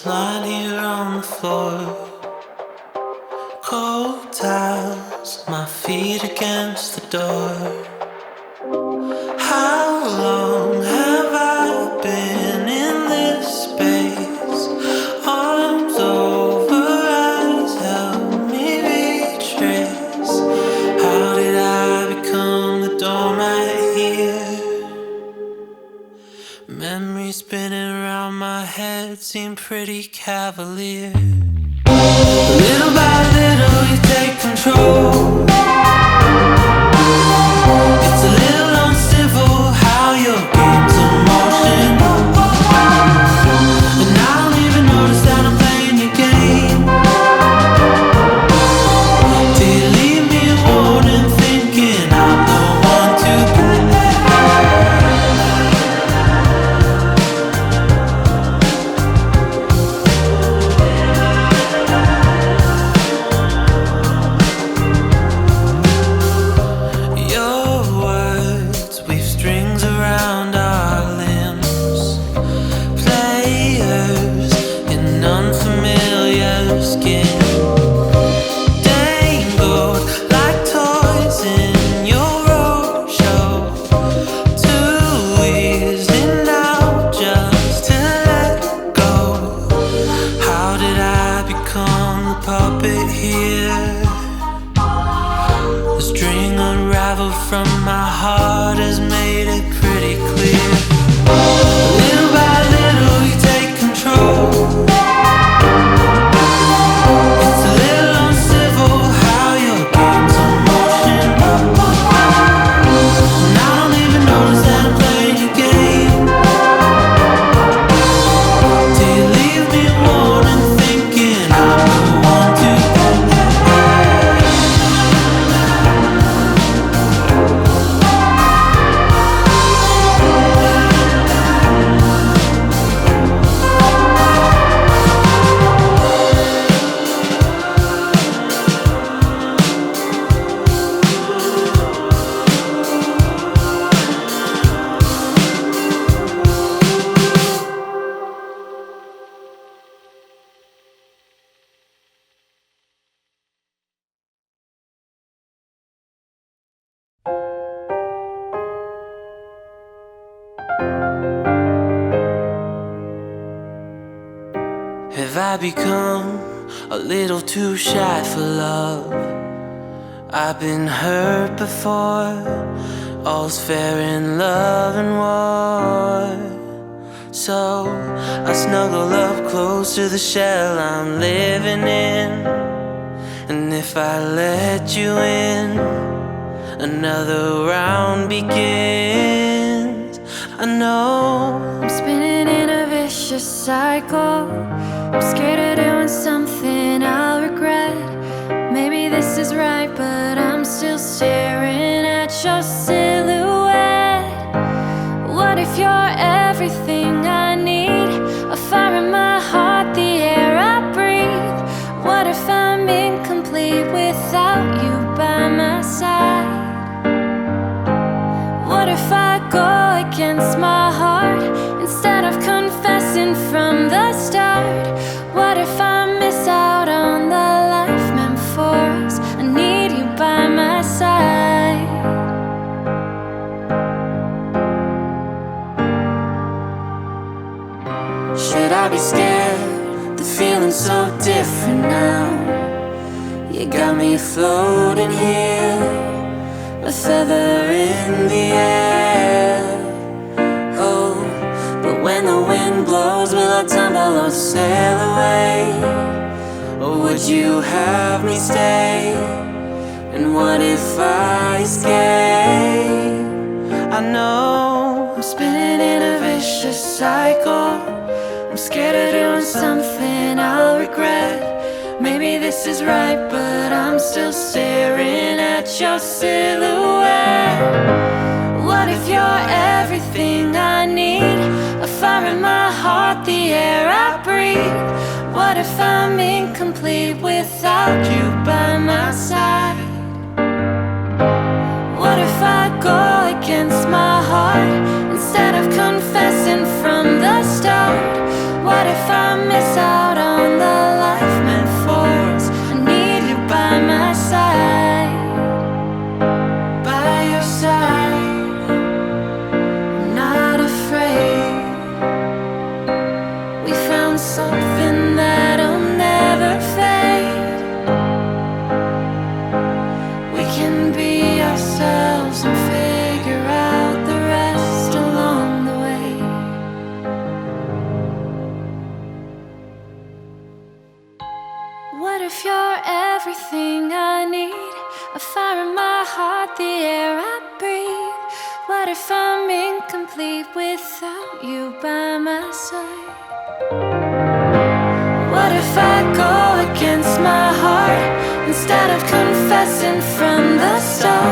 lying here on the floor. Cold towels, my feet against the door. How long have I been in this space? Arms over eyes, help me retrace. How did I become the doormat here? Memories spinning around my head seem pretty cavalier. Little by little you take control. It's a little uncivil how your game's in motion. And I don't even notice that I'm playing your game. Till you leave me a warning thinking I'm the one to blame. From my heart has made it pretty clear. Little by little you take control. It's a little uncivil how your game's in motion. And I don't even notice that I'm playing your game. Till you leave me a warning thinking I'm the one to Have I become a little too shy for love? I've been hurt before. All's fair in love and war. So I snuggle up close to the shell I'm living in. And if I let you in, another round begins. I know I'm spinning in a vicious cycle. I'm scared of doing something I'll regret. Maybe this is right, but I'm still staring at your silhouette. What if you're everything I need? A fire in my heart, the air I breathe. What if I'm incomplete without you by my side? What if I go against my heart instead of confessing from the start? What if I miss out on the life meant for us? I need you by my side. Should I be scared? The feeling's so different now. You got me floating here, a feather in the air. Oh, but when the wind blows, will I tumble or sail away? Or would you have me stay? And what if I escape? I know I'm spinning in a vicious cycle. I'm scared of doing something I'll regret. Maybe this is right, but I'm still staring at your silhouette. What if you're everything I need? A fire in my heart, the air I breathe. What if I'm incomplete without you by my side? What if I go against my heart instead of confessing from the start? What if I miss out What if you're everything I need? A fire in my heart, the air I breathe. What if I'm incomplete without you by my side? What if I go against my heart instead of confessing from the start?